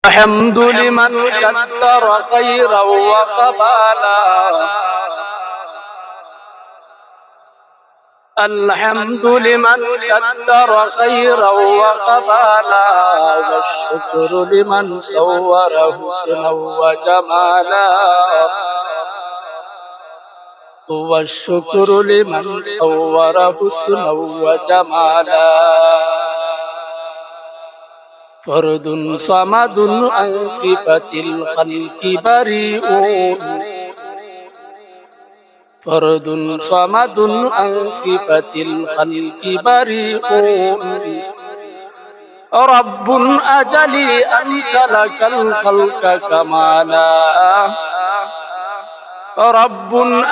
الحمد لمن قدر خيرا وقبالا. الحمد لمن قدر خيرا وقبالا، والشكر لمن صور حسنا وجمالا، والشكر لمن صور حسنا وجمالا. فرد صمد عن صفة الخلق بريء، فرد صمد عن صفة الخلق بريء. رب أجلي أنت لك الخلق كمالا، رب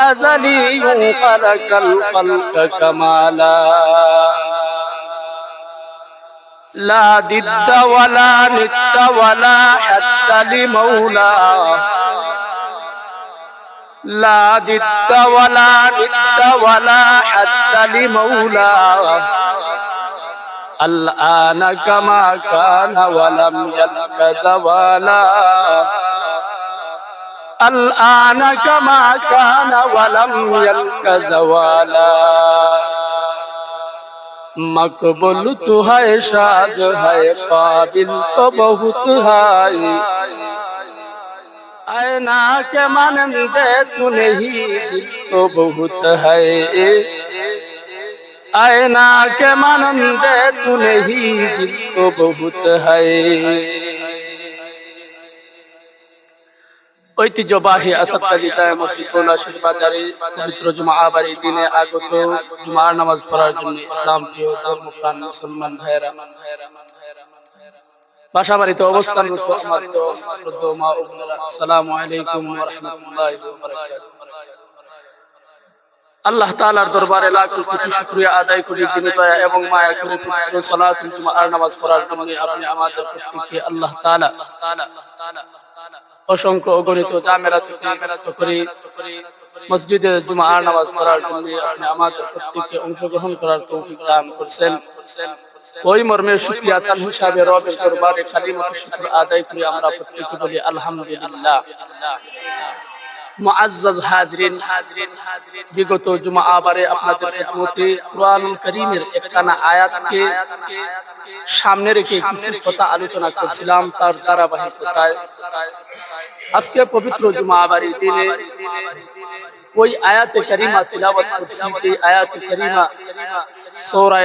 أزلي لك الخلق كمالا. لا ضد ولا ند ولا حتى لمولى، لا ضد ولا ند ولا حتى لمولى. الآن كما كان ولم يلك زوالا، الآن كما كان ولم يلك زوالا. मकबूल तो है शाद है काबिल तो बहुत है, ऐना के मानंदे तू नहीं दिल तो बहुत है, ऐना के मानंदे तू नहीं दिल तो बहुत है। ঐতিহ্যবাহী আসাদকাজী জামে মসজিদ কৌলাশীর বাজারে পবিত্র জুমা বাড়ি দিনে আগত জুমার নামাজ পড়ার জন্য ইসলাম প্রিয় ধর্মপ্রাণ মুসলমান ভাইয়েরা, বাসাবাড়িতে অবস্থানরত আমার শ্রদ্ধেয় মা ও বোনেরা, আসসালামু আলাইকুম ওয়া রাহমাতুল্লাহি ওয়া বারাকাতুহু। আল্লাহ তাআলার দরবারে লাখ কোটি শুকরিয়া আদায় করি, যিনি দয়া এবং মায়া করে পবিত্র সালাতুল জুমার নামাজ পড়ার জন্য আপনি আমাদের প্রত্যেককে আল্লাহ তাআলা অসংখ্য অগণিত জামেরাত করে মসজিদে জুমার নামাজ পড়ার জন্য আপনি আমাদের প্রত্যেককে অংশগ্রহণ করার তৌফিক দান করেছেন। ওই মর্মে শুকরিয়া তান হিসাবে রবের দরবারে কালিমাত শুকর আদায় করে আমরা প্রত্যেকে বলি আলহামদুলিল্লাহ। মুআজ্জাজ হাজরিন, বিগত জুমা বারে আপনাদের খিদমতে কুরআনুল কারীমের একখানা আয়াতকে সামনে রেখে কিছু কথা আলোচনা করছিলাম। তার ধারাবাহিকতায় আজকে পবিত্র জুমা বাড়ি দিনে ওই আয়াতে কারিমা তিলাওয়াত করছি। এই আয়াতে কারিমা সূরা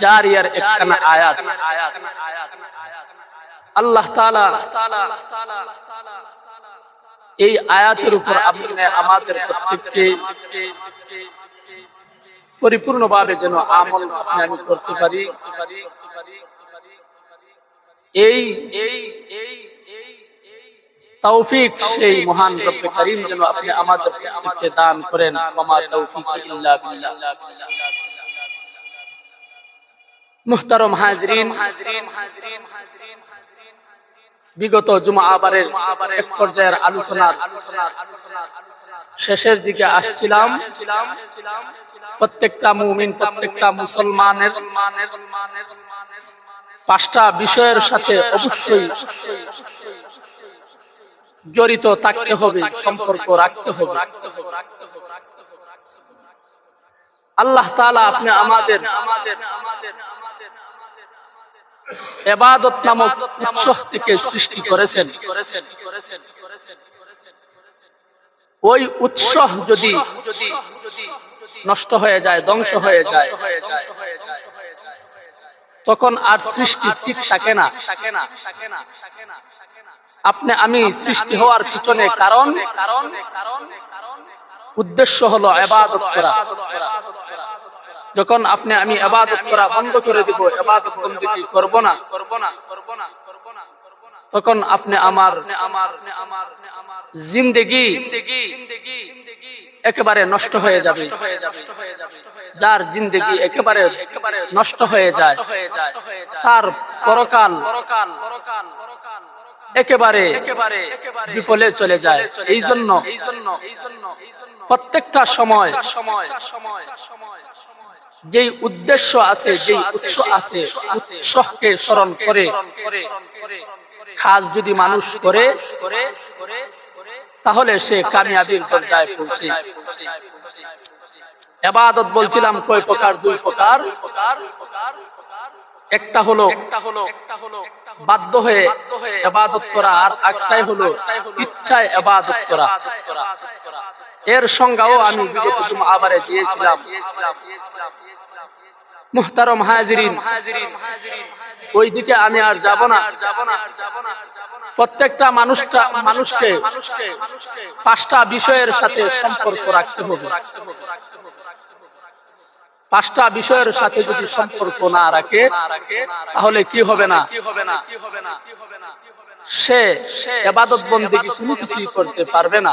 জারিয়ার একখানা আয়াত। আল্লাহ তাআলা এই আয়াতের উপর আপনি আমাদের প্রত্যেককে পরিপূর্ণভাবে যেন আমল আপনি করতে পারি, এই তৌফিক সেই মহান রব্বে কারীম যেন আপনি আমাদের প্রত্যেককে দান করেন। ওমা তৌফিক ইল্লা বিল্লাহ। মুহতারাম হাজরিন, বিগত জুমা বারের এক পর্যায়ের আলোচনার শেষের দিকে আসছিলাম। প্রত্যেকটা মুমিন, প্রত্যেকটা মুসলমানের পাঁচটা বিষয়ের সাথে অবশ্যই জড়িত থাকতে হবে, সম্পর্ক রাখতে হবে। আল্লাহ তাআলা আপনি আমাদের ইবাদত নামক উৎস থেকে সৃষ্টি করেছেন। ওই উৎস যদি নষ্ট হয়ে যায়, ধ্বংস হয়ে যায়, তখন আর সৃষ্টি ঠিক থাকে না। আপনি আমি সৃষ্টি হওয়ার পিছনে কারণ উদ্দেশ্য হলো ইবাদত করা। যখন আপনি আমি ইবাদত করা বন্ধ করে দিব, ইবাদত বন্দেগী করব না, তখন আপনি আমার জিন্দেগি একেবারে নষ্ট হয়ে যাবে। যার জিন্দেগি একেবারে নষ্ট হয়ে যায়, তার পরকাল একেবারে বিফলে চলে যায়। এই জন্য প্রত্যেকটা সময় যেই উদ্দেশ্য আছে, যেই উৎস আছে, উৎসকে স্মরণ করে কাজ যদি মানুষ করে তাহলে সে কামিয়াবির দরজায় পৌঁছে। ইবাদত বলছিলাম কয় প্রকার? দুই প্রকার। একটা হলো বাধ্য হয়ে ইবাদত করা, আর একটাই হলো ইচ্ছায় ইবাদত করা। এর সংজ্ঞাও আমি বিগত জুমআবারে দিয়েছিলাম। মুহতারাম হাজিরিন, ওই দিকে আমি আর যাব না। প্রত্যেকটা মানুষকে পাঁচটা বিষয়ের সাথে সম্পর্ক রাখতে হবে। পাঁচটা বিষয়ের সাথে যদি সম্পর্ক না রাখে তাহলে কি হবে না? সে ইবাদত বন্দেগী কোনো কিছুই করতে পারবে না।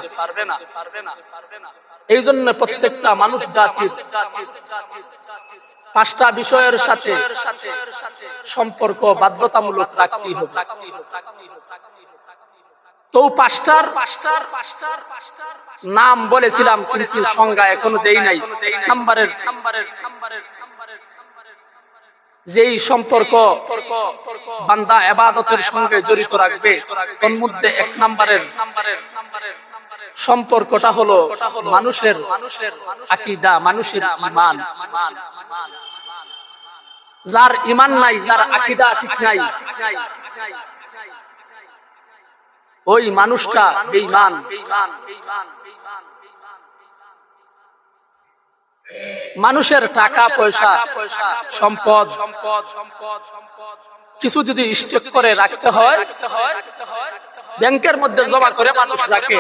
এই জন্য প্রত্যেকটা মানুষ জাতির পাঁচটা বিষয়ের সাথে সম্পর্ক বাধ্যতামূলক রাখতেই হবে। তো পাঁচটার নাম বলেছিলাম, কিন্তু সংজ্ঞা এখনো দেই নাই। নাম্বারের যেই সম্পর্ক বান্দা ইবাদতের সঙ্গে জড়িত রাখবে, তার মধ্যে এক নাম্বারের সম্পর্কটা হলো মানুষের আকীদা, মানুষের ঈমান। যার ঈমান নাই, যার আকীদা ঠিক নাই, ওই মানুষটা বেঈমান। মানুষের টাকা পয়সা, সম্পদ কিছু যদি স্টক করে রাখতে হয়, ব্যাংকের মধ্যে জমা করে মানুষ রাখে।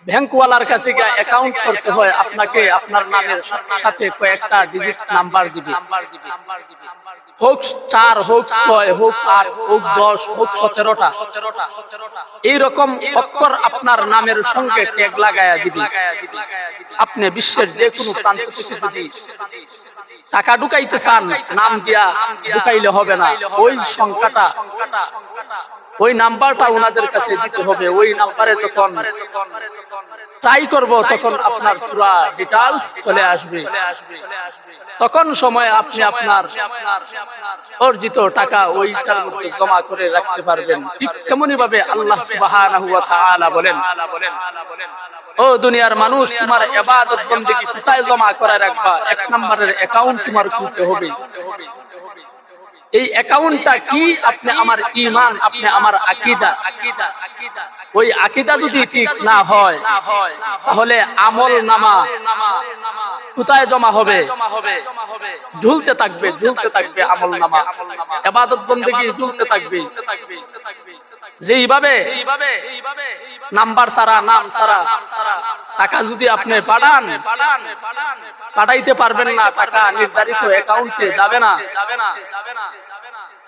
ব্যাংকওয়ালার কাছে গিয়ে অ্যাকাউন্ট করতে হয়, আপনাকে আপনার নামের সাথে কয়েকটা ডিজিট নাম্বার দিবে। হোক 4, হোক 6, হোক 8, হোক 10, হোক 17টা, এইরকম অক্ষর আপনার নামের সঙ্গে ট্যাগ লাগায়া দিবে। আপনি বিশ্বের যে কোনো প্রান্ত থেকে যদি টাকা ঢুকাইতে চান, নাম দিয়া ঢুকাইলে হবে না। ওই সংখ্যাটা, ওই নাম্বারটা ওনাদের কাছে দিতে হবে। ওই নাম্বারে যখন ট্রাই করব তখন আপনার পুরো ডিটেইলস চলে আসবে। তখন সময় আপনি আপনার অর্জিত টাকা ওইটার মধ্যে জমা করে রাখতে পারবেন। ঠিক তেমনি ভাবে আল্লাহ সুবহানাহু ওয়া তাআলা বলেন, ও দুনিয়ার মানুষ, তোমার ইবাদত বন্দেগী কোথায় জমা করে রাখবা? এক নম্বরের অ্যাকাউন্ট তোমার খুলতে হবে। এই অ্যাকাউন্টটা কি? আপনি আমার ঈমান, আপনি আমার আকীদা। ওই আকীদা যদি ঠিক না হয় তাহলে আমল নামা কোথায় জমা হবে? ঝুলতে থাকবে, ঝুলতে থাকবে আমল নামা, ইবাদত বন্দেগী ঝুলতে থাকবে। যেইভাবে নাম্বার ছাড়া, নাম ছাড়া টাকা যদি আপনি পাঠাইতে পারবেন না, টাকা নির্ধারিত অ্যাকাউন্টে যাবে না,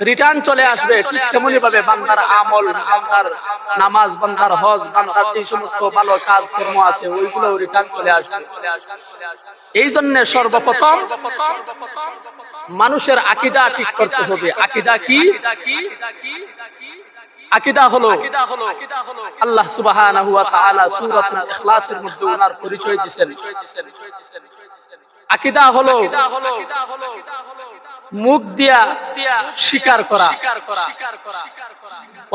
রিটার্ন চলে আসবে। ঠিক তেমনি ভাবে বান্দার আমল, বান্দার নামাজ, বান্দার হজ, বান্দার যে সমস্ত ভালো কাজ কর্ম আছে ওইগুলো রিটার্ন চলে আসবে। এই জন্য সর্বপ্রথম মানুষের আকীদা ঠিক করতে হবে। আকীদা কি? আকীদা হলো আল্লাহ সুবহানাহু ওয়া তাআলা সূরাতুল ইখলাসের মধ্যে ওনার পরিচয় দিয়েছেন। আকীদা হলো মুখ দিয়া স্বীকার করা,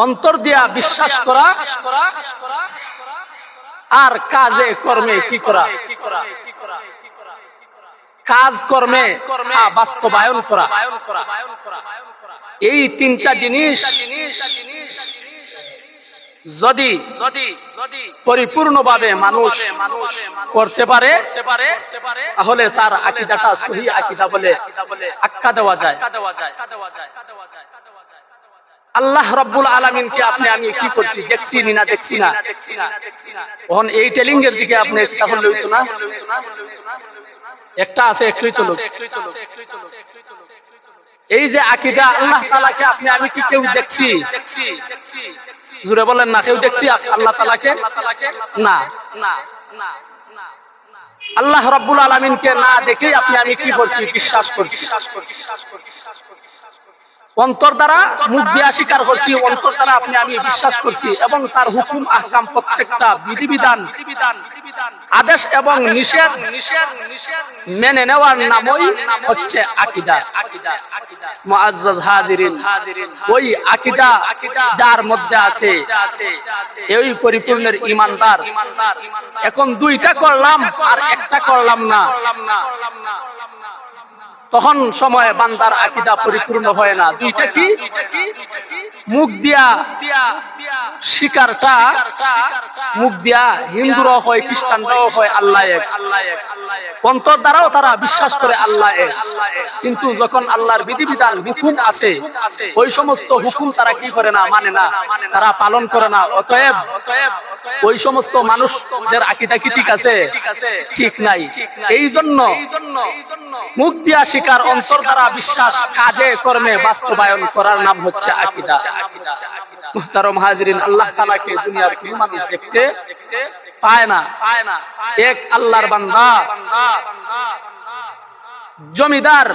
অন্তর দিয়া বিশ্বাস করা, আর কাজে কর্মে কি করা? কাজ কর্মে বাস্তবায়ন করা। এই তিনটা জিনিস যদি পরিপূর্ণভাবে মানুষ করতে পারে তাহলে তার আকীদাটা সহিহ আকীদা বলে আখ্যা দেওয়া যায়। আল্লাহ রাব্বুল আলামিনকে আপনি আমি কি করছি? দেখছি না দেখছি না। এখন এই টেলিং এর দিকে আপনি তাহলে হইতো না, একটা আছে একটুই তো লোক। এই যে আকীদা, আল্লাহ তাআলাকে আপনি আমি কি কেউ দেখছি? জোরে বলেন না, কেউ দেখছি আল্লাহ তাআলাকে? না। আল্লাহ রাব্বুল আলামিনকে না দেখে আপনি আমি কি করছি? বিশ্বাস করছি। অন্তর দ্বারা, মুখ দিয়া স্বীকার করছি, অন্তর দ্বারা আপনি আমি বিশ্বাস করছি, এবং তার হুকুম আহকাম প্রত্যেকটা বিধিবিধান, আদেশ এবং নিষেধ মেনে নেওয়ার নামই হচ্ছে আকীদা। মুআজ্জাজ হাজিরিন, ওই আকীদা যার মধ্যে আছে এই পরিপূর্ণের ঈমানদার। এখন দুইটা করলাম আর একটা করলাম না, তখন সময় বান্দার আকীদা পরিপূর্ণ হয় না। দুইটা কি? মুখ দিয়া স্বীকারটা, মুখ দিয়া হিন্দুরাও হয়, খ্রিস্টানরাও হয় আল্লাহ এক, অন্তর দ্বারাও তারা বিশ্বাস করে আল্লাহ এক, কিন্তু যখন আল্লাহর বিধিবিধান হুকুম আছে ওই সমস্ত হুকুম তারা কি করে না, মানে না, তারা পালন করে না। অতএব ওই সমস্ত মানুষদের আকীদা কি ঠিক আছে? ঠিক নাই। এই জন্য মুখ দিয়া স্বীকার, অন্তর দ্বারা বিশ্বাস, কাজে কর্মে বাস্তবায়ন করার নাম হচ্ছে আকীদা। মুহতারাম হাজিরিন, আল্লাহ তাআলাকে দুনিয়ার কোন মানুষ দেখতে পায় না। এক আল্লাহর বান্দা, জমিদার,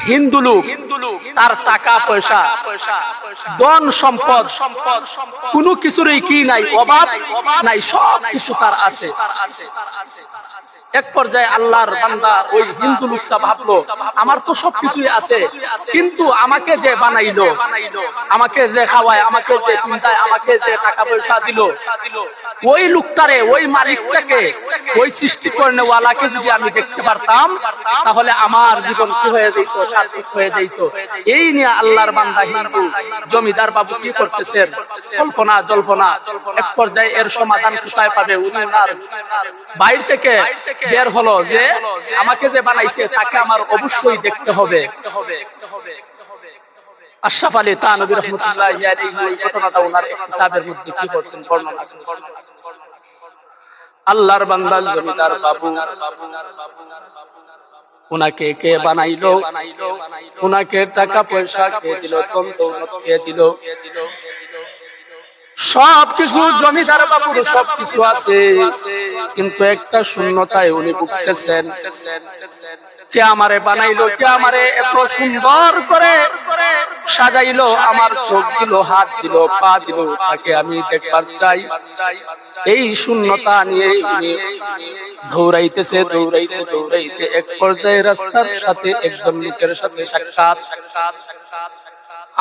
হিন্দু লোক, তার টাকা পয়সা, ধন সম্পদ, কোনো কিছুরই কি নাই, অভাব নাই, সব কিছু তার আছে। এক পর্যায়ে আল্লাহর বান্দা ওই হিন্দু লোকটা ভাবলো, আমার তো সবকিছুই আছে, কিন্তু আমাকে যে বানাইলো, আমাকে যে খাওয়ায়, আমাকে যে চিন্তায়, আমাকে যে টাকা পয়সা দিল, ওই লোকটারে, ওই মালিকটাকে, ওই সৃষ্টিকর্ণওয়ালাকে যদি আমি দেখতে পারতাম তাহলে আমার জীবন কি হয়ে যেত, সার্থক হয়ে যেত। এই নিয়ে আল্লাহর বান্দা হিন্দু জমিদার বাবু কি করতেছেন, কল্পনা জল্পনা। এক পর্যায়ে এর সমাধান কোথায় পাবে? উনি ওনার বাইরে থেকে বের হলো যে আমাকে যে বানাইছে তাকে আমার অবশ্যই দেখতে হবে। আশরাফ আলী থানভী রাহমাতুল্লাহি আলাইহি এই ঘটনাটা ওনার কিতাবের মধ্যে কি করছেন, বর্ণনা করেছেন। আল্লাহর বান্দা জমিদার বাবু, উনাকে কে বানাইলো, উনাকে টাকা পয়সা কে দিল, ধন দৌলত কে দিল, সবকিছু জমিদার বাবুর সবকিছু আছে, কিন্তু একটা শূন্যতায় উনি ভুগতেছেন। কে আমারে বানাইলো, কে আমারে এত সুন্দর করে সাজাইলো, আমার চোখ দিল, হাত দিল, পা দিল, তাকে আমি দেখবার চাই। এই শূন্যতা নিয়ে উনি দৌড়াইতেছে, দৌড়াইতে দৌড়াইতে এক পর্যায়ে রাস্তার সাথে একজন লোকের সাথে সাক্ষাৎ।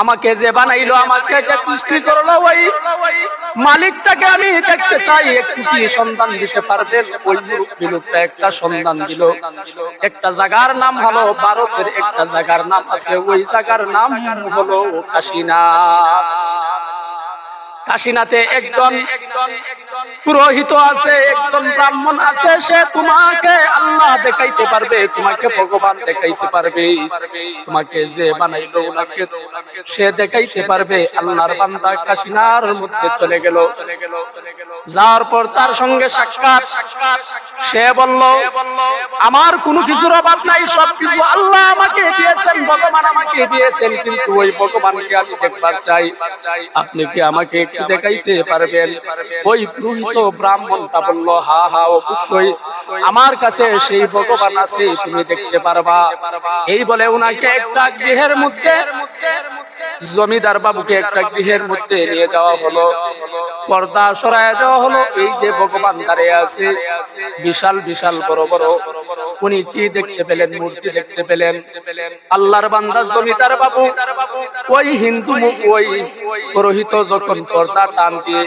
আমাকে যে বানাইলো, আমাকে যে সৃষ্টি করলো, ওই মালিকটাকে আমি দেখতে চাই, একটু কি সন্ধান দিতে পারবেন? ওই লোকটা একটা সন্ধান দিল। একটা জায়গার নাম হলো, ভারতের একটা জায়গার নাম আছে, ওই জায়গার নাম হলো কাশীনা। কাশীনাতে একজন পুরোহিত আছে, একজন ব্রাহ্মণ আছে, সে তোমাকে আল্লাহ দেখাইতে পারবে, তোমাকে ভগবান দেখাইতে পারবে, তোমাকে যে বানাইলো ওনাকে সে দেখাইতে পারবে। আল্লাহর বান্দা কাশীনার মধ্যে চলে গেল। যাওয়ার পর তার সঙ্গে সাক্ষাৎ। সে বলল, আমার কোনো কিছুর অভাব নাই, সবকিছু আল্লাহ আমাকে দিয়েছেন, ভগবান আমাকে দিয়েছেন, কিন্তু ওই ভগবানকে আমি দেখবার চাই, আপনি কি আমাকে একটু দেখাইতে পারবেন? ওই পুরোহিত ব্রাহ্মণটা বলল, হা হা, অবশ্যই আমার কাছে সেই ভগবান আছে, তুমি দেখতে পারবা। এই বলে উনাকে একটা গৃহের মধ্যে, জমিদার বাবুকে একটা গৃহের মধ্যে নিয়ে যাওয়া হলো। পর্দা সরায় দেওয়া হলো। এই যে ভগবান দাঁড়িয়ে আছে, বিশাল বিশাল বড় বড়, উনি কি দেখতে পেলেন? মূর্তি দেখতে পেলেন। আল্লাহর বান্দা জমিদার বাবু ওই হিন্দু, ওই পুরোহিত যখন পর্দা টান দিয়ে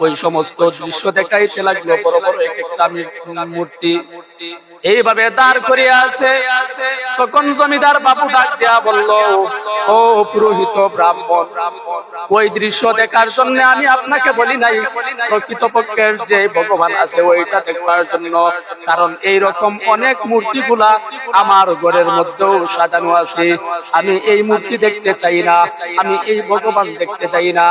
ওই সমস্ত দৃশ্য দেখাইতে লাগলো, বড় বড় এক একটা মূর্তি এইভাবে দাঁড় করিয়া আছে, তখন জমিদার বাবু ডাক দিয়া বলল, ও পুরোহিত ব্রাহ্মণ, ওই দৃশ্য দেখার জন্য আমি আপনাকে বলি নাই, প্রকৃতপক্ষের যে ভগবান আছে ওইটা দেখবার জন্য। কারণ এই রকম অনেক মূর্তিগুলা আমার ঘরের মধ্যেও সাজানো আছে, আমি এই মূর্তি দেখতে চাই না, আমি এই ভগবান দেখতে চাই না।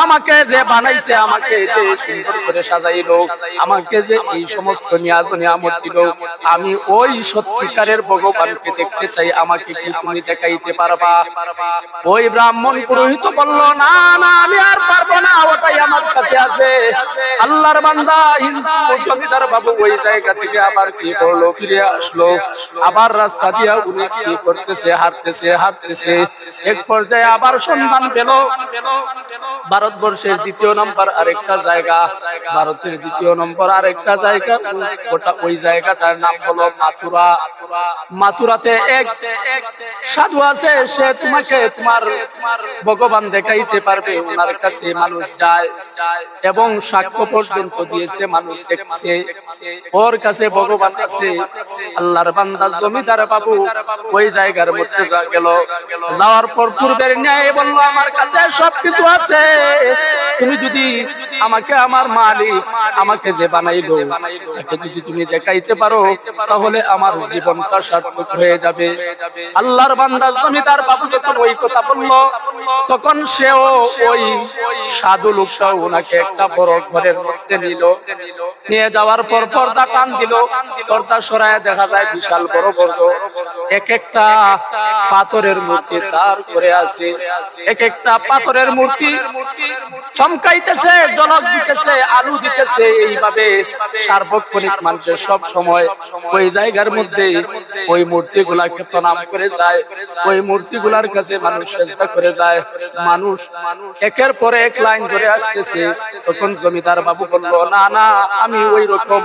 আমাকে যে বানাইছে, আমাকে যে সুন্দর করে সাজাইলো, আমাকে যে এই সমস্ত নিয়ামত দিল, আমি ওই সত্যিকারের ভগবানকে দেখতে চাই, আমাকে কি তুমি দেখাইতে পারবা? ওই ব্রাহ্মণ পুরোহিত বলল, না না, আমি আর পারবো না, ওটাই আমার কাছে আছে। আল্লাহর বান্দা হিন্দু জমিদার বাবু ওই জায়গা থেকে আবার কি করলো, ফিরে আসলো। আবার রাস্তা দিয়া উনি কি করতেছে, হাঁটতেছে। এক পর্যায়ে আবার সন্ধান পেল ভারতবর্ষের দ্বিতীয় নম্বর আরেকটা জায়গা, ভারতের দ্বিতীয় নম্বর আরেকটা জায়গা, ওই জায়গাটার নাম হলো মাথুরা। মাথুরাতে এক সাধু আছে, সে তোমাকে তোমার ভগবান দেখাইতে পারবে। ওনার কাছে মানুষ যায় এবং সাক্ষ্য পর্যন্ত দিয়েছে, মানুষ দেখছে ওর কাছে ভগবান আছে। আল্লাহর বান্দা জমিদার বাবু ওই জায়গার মধ্যে গেল। যাওয়ার পর পূর্বের ন্যায় বলল, আমার কাছে সবকিছু আছে, তুমি যদি আমাকে আমার মালিক, আমাকে যে বানাইলো তাকে যদি তুমি দেখাইতে পারো, তাহলে আমার জীবনটা সার্থক হয়ে যাবে। আল্লাহর বান্দা জমিদার বাবু যখন ওই কথা বলল, তখন সেও ওই সাধু লোকটাও ওনাকে একটা বড় ঘরের মধ্যে নিয়ে যাওয়ার পর পর্দা টান দিল। পর্দা সরায় দেখা যায় বিশাল বড় বড় এক একটা পাথরের মূর্তি দাঁড় করে আছে। এক একটা পাথরের মূর্তি চমকাইতেছে, ঝলক দিতেছে, আলো দিতেছে। এইভাবে সার্বক্ষণিক মানুষের সব সময় ওই জায়গার মধ্যে ওই মূর্তিগুলাকে প্রণাম করে যায়, ওই মূর্তিগুলার কাছে মানুষ সেজদা করে যায়। মানুষ একের পর এক লাইন ধরে আসতেছে। তখন জমিদার বাবু বলল, না না, আমি ওই রকম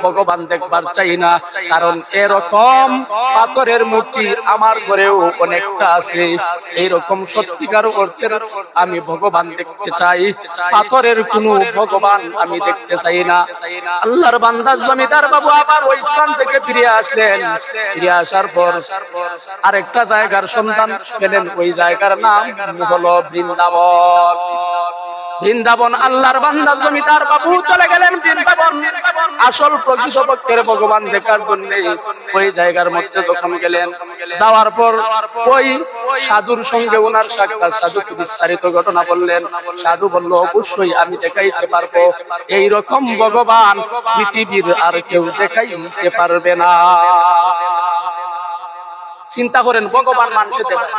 ভগবান দেখবার চাই না, কারণ এরকম পাথরের মূর্তি আমার ঘরেও অনেকটা আছে। এইরকম সত্যিকার অর্থের আমি ভগবান দেখতে চাই, পাথরের কোনো ভগবান আমি দেখতে চাই না। আল্লাহর বান্দা জমিদার বাবু আবার ওই স্থান থেকে ফিরে আসলেন। ফিরে আসার পর আরেকটা জায়গার সন্ধান পেলেন। ওই জায়গার নাম হলো বৃন্দাবন। বৃন্দাবন আল্লাহর বান্দা জমিদার বাবু চলে গেলেন বৃন্দাবন, আসল প্রকৃতপক্ষের ভগবান দেখার জন্য। ওই জায়গার মধ্যে যখন গেলেন, যাওয়ার পর ওই সাধুর সঙ্গে ওনার সাক্ষাৎ। সাধুকে বিস্তারিত ঘটনা বললেন। সাধু বলল, অবশ্যই আমি দেখাইতে পারবো, এই রকম ভগবান পৃথিবীর আর কেউ দেখাইতে পারবে না। চিন্তা করেন, ভগবান মানুষে দেখায়।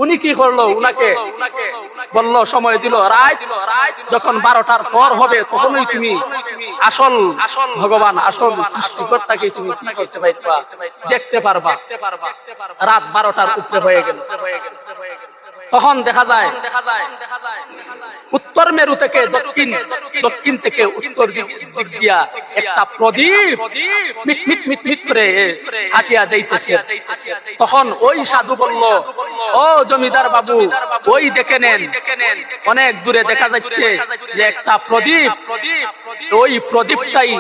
উনি কি করলো, উনাকে বলল, সময় দিল, রাত যখন 12টার পর হবে তখনই তুমি আসল ভগবান, আসল সৃষ্টিকর্তাকে তুমি কি করতে পারবা, দেখতে পারবা। রাত 12টার উপরে হয়ে গেল। তখন দেখা যায় উত্তর মেরু থেকে দক্ষিণ থেকে উত্তর দিক দিয়া একটা প্রদীপ মিট মিট মিট মিট করে হাঁটিয়া যাইতেছে। তখন ওই সাধু বলল, ও জমিদার বাবু, ওই দেখে নেন, অনেক দূরে দেখা যাচ্ছে যে একটা প্রদীপ। ওই প্রদীপটাই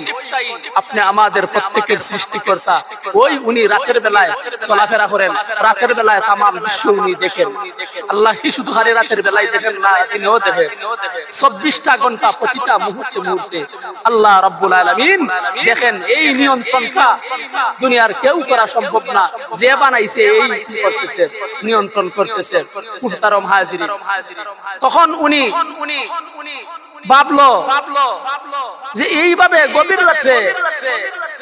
আপনি আমাদের প্রত্যেকের সৃষ্টিকর্তা। ওই উনি রাতের বেলায় চলাফেরা করেন, রাতের বেলায় তামাম বিশ্ব উনি দেখেন। আল্লাহ কি শুধু হারে রাতের বেলায় দেখেন না, দিনেও দেখেন। 24টা ঘন্টা প্রতিটা মুহূর্তে আল্লাহ রাব্বুল আলামিন দেখেন। এই নিয়ন্ত্রণটা দুনিয়ার কেউ করা সম্ভব না। যে বানাইছে এই কি করতেছে, নিয়ন্ত্রণ করতেছে। মুহতারাম হাজিরিন, তখন উনি ভাবলো যে এইভাবে গভীর রাতে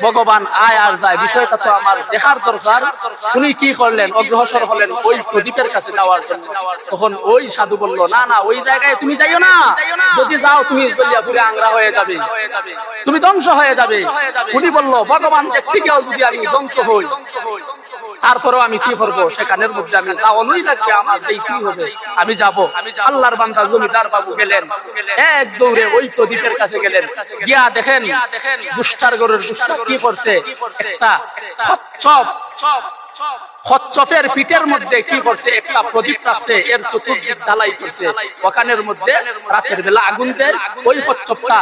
ভগবান আয় আর যায়, বিষয়টা তো আমার দেখার দরকার। উনি কি করলেন, অগ্রসর হলেন ওই প্রদীপের কাছে যাওয়ার জন্য। তখন ওই সাধু বলল, না না, ওই জায়গায় তুমি যাইও না, যদি যাও তুমি জ্বলিয়া পুড়ে আংরা হয়ে যাবে, তুমি ধ্বংস হয়ে যাবে। উনি বলল, ভগবান দেখতে গিয়েও যদি আমি ধ্বংস হই, তারপরেও আমি কি করবো, সেখানের মধ্যে আমি যাওয়ানোই লাগবে, আমার এই কি হবে, আমি যাব। আল্লাহর বান্দা জমিদার বাবু গেলেন, এক দৌড়ে ওই প্রদীপের কাছে গেলেন। গিয়া দেখেন দুষ্টার গরুর দুষ্টা কি করছে, একটা কচ্ছপের পিঠের মধ্যে কি করছে, একটা প্রদীপ রাখছে, এর চতুর্দিক ঢালাই করছে। ওখানের মধ্যে রাতের বেলা আগুন দেয়। ওই কচ্ছপটা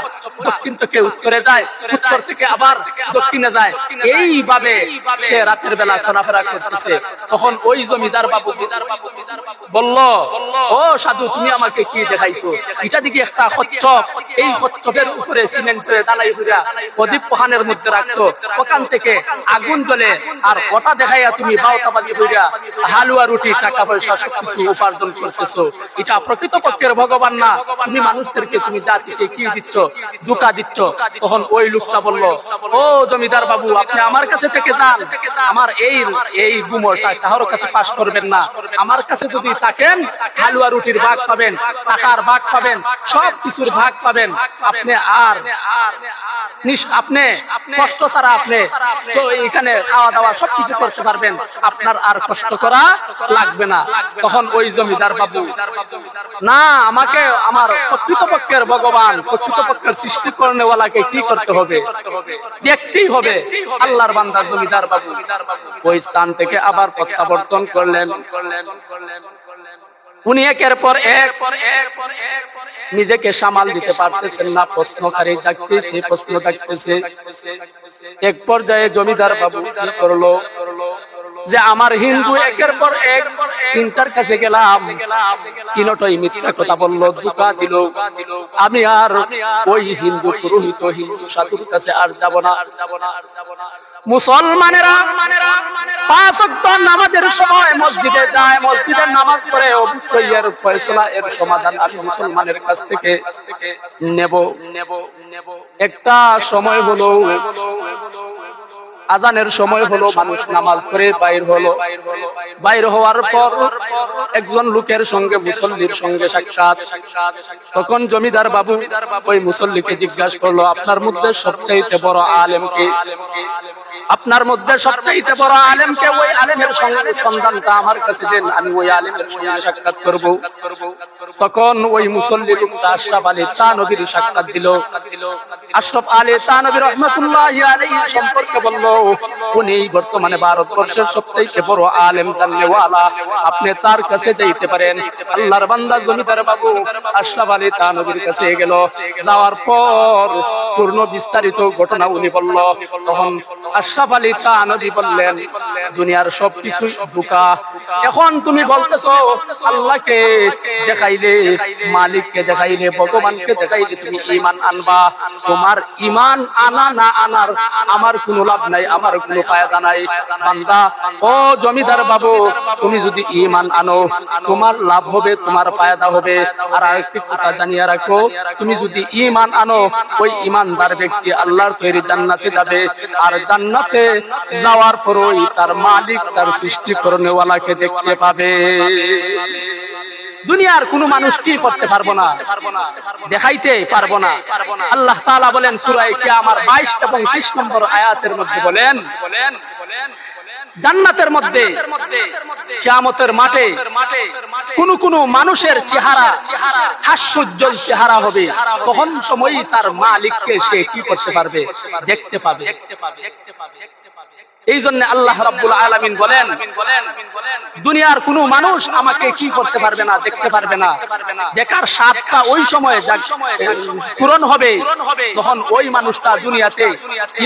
দক্ষিণ থেকে উত্তরে যায়, উত্তর থেকে আবার দক্ষিণে যায়। এইভাবে সে রাতের বেলা চলাফেরা করতেছে। তখন ওই জমিদার বাবু বলল, ও সাধু, তুমি আমাকে কি দেখাইছো? এটা দিকে একটা কচ্ছপ, এই কচ্ছপের উপরে সিমেন্ট করে ঢালাই করে প্রদীপ পোহানের মধ্যে রাখছো, ওখান থেকে আগুন জ্বলে, আর ওটা দেখাইয়া তুমি বাউতা চাঁদাবাজি কইরা হালুয়া রুটি টাকা পয়সা সবকিছু উপার্জন করতেছো, এটা প্রকৃতপক্ষের ভগবান না। তুমি মানুষদেরকে, তুমি জাতিকে কি দিচ্ছ? ধোঁকা দিচ্ছ। তখন ওই লোকটা বলল, ও জমিদার বাবু, আপনি আমার কাছে থেকে যান, আমার এই গুমরটা কারোর কাছে পাস করবেন না। আমার কাছে যদি থাকেন, হালুয়া রুটির ভাগ পাবেন, টাকার ভাগ পাবেন, সব কিছুর ভাগ পাবেন। আপনি আর আপনি কষ্ট ছাড়া আপনি এখানে খাওয়া দাওয়া সবকিছু করতে পারবেন, আপনার আর কষ্ট করা লাগবে না। তখন ওই জমিদার বাবু, না, আমাকে আমার প্রকৃতপক্ষের ভগবান, প্রকৃতপক্ষের সৃষ্টি করেনেওয়ালাকে কি করতে হবে? দেখতেই হবে। আল্লাহর বান্দা জমিদার বাবু ওই স্থান থেকে আবার প্রত্যাবর্তন করলেন। উনি একের পর এক নিজেকে সামাল দিতে পারতেছেন না, প্রশ্নকারী জাগতেছে, প্রশ্ন জাগতেছে। এক পর্যায়ে জমিদার বাবু কি করলো, যে আমার হিন্দু একের পর এক তিনটার কাছে গেলাম, তিনটাই মিথ্যা কথা বললো, ধোঁকা দিল। আমি আর ওই হিন্দু পুরোহিত, হিন্দু সাধুর কাছে আর যাব না। মুসলমানেরা 5 ওয়াক্ত নামাজের সময় মসজিদে যায়, মসজিদের নামাজ পড়ে, অবশ্যই এর ফয়সালা, এর সমাধান আমি মুসলমানের কাছ থেকে নেব। একটা সময় হলো, আজানের সময় হলো, মানুষ নামাজ পড়ে বাইর হলো। বাইর হওয়ার পর একজন লোকের সঙ্গে, মুসল্লির সঙ্গে সাক্ষাৎ। তখন জমিদার বাবু ওই মুসল্লিকে জিজ্ঞাসা করলো, আপনার মধ্যে সবচাইতে বড় আলেম কে? আপনার মধ্যে সবচাইতে বড় আলেম কে? ওই আলেমের সন্ধানটা আমার কাছে দেন, আমি ওই আলেমের সঙ্গে সাক্ষাৎ করব। তখন ওই মুসল্লি লোকটা আশরাফ আলী থানভীর সাক্ষাৎ দিল। আশরাফ আলী থানভী রাহমাতুল্লাহি আলাইহি সম্পর্কে বলল, উনি বর্তমানে ভারতবর্ষের সবচাইতে বড় আলেম জাননেওয়ালা, আপনি তার কাছে যাইতে পারেন। আল্লাহর বান্দা জমিদার বাবু আশরাফ আলী থানভীর কাছে গেল। যাওয়ার পর পূর্ণ বিস্তারিত ঘটনা উনি বলল। তখন আশরাফ আলী থানভী বললেন, দুনিয়ার সবকিছু ধোঁকা। এখন তুমি বলতেছো আল্লাহকে দেখাইলে, মালিককে দেখাইলে, ভগবানকে দেখাইলে তুমি ঈমান আনবা। তোমার ঈমান আনা না আনার আমার কোনো লাভ নাই, আমার কোনো ফায়দা নাই। বান্দা, ও জমিদার বাবু, তুমি যদি ঈমান আনো, তোমার লাভ হবে, তোমার ফায়দা হবে। আর আরেকটি কথা জানিয়ে রাখো, তুমি যদি ঈমান আনো, ওই ঈমানদার ব্যক্তি আল্লাহর তৈরি জান্নাতে যাবে। আর জান্নাতে যাওয়ার পরই তার মালিক, তার সৃষ্টি করেনেওয়ালাকে দেখতে পাবে। দুনিয়ার কোন মানুষ কি করতে পারবো না, দেখাইতে পারবো না। আল্লাহ তাআলা বলেন সূরা কিয়ামার 22 এবং 30 নম্বর আয়াতের মধ্যে বলেন, জান্নাতের মধ্যে কিয়ামতের মাঠে কোন মানুষের চেহারা হাস্যোজ্জ্বল চেহারা হবে। তখন সময়ই তার মালিককে সে কি করতে পারবে? দেখতে পাবে। এই জন্য আল্লাহ রাব্বুল আলামিন বলেন, দুনিয়ার কোন মানুষ আমাকে কি করতে পারবে না, দেখতে পারবে না। দেখার স্বাদটা ওই সময় পূরণ হবে তখন ওই মানুষটা দুনিয়াতে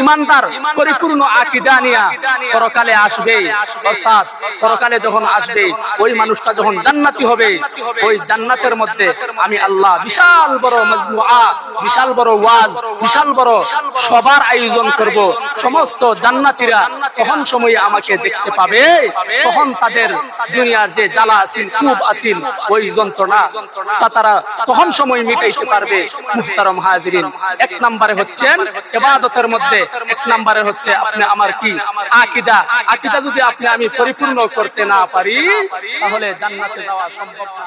ঈমানদার, পরিপূর্ণ আকীদা নিয়ে পরকালে আসবে। অর্থাৎ পরকালে যখন আসবে, ওই মানুষটা যখন জান্নাতি হবে, ওই জান্নাতের মধ্যে আমি আল্লাহ বিশাল বড় মাজমুআ, বিশাল বড় ওয়াজ, বিশাল বড় সবার আয়োজন করব। সমস্ত জান্নাতীরা তখন সময় আমাকে দেখতে পাবে। তখন তাদের দুনিয়ার যে জ্বালা আছিল, খুব আছিল, ওই যন্ত্রণা তারা তখন সময় মিটাইতে পারবে। মুহতারাম হাজিরিন, এক নম্বরে হচ্ছেন ইবাদতের মধ্যে, এক নম্বরে হচ্ছে আপনি আমার কি আকীদা। আকীদা যদি আপনি আমি পরিপূর্ণ করতে না পারি, তাহলে জান্নাতে যাওয়া সম্ভব না।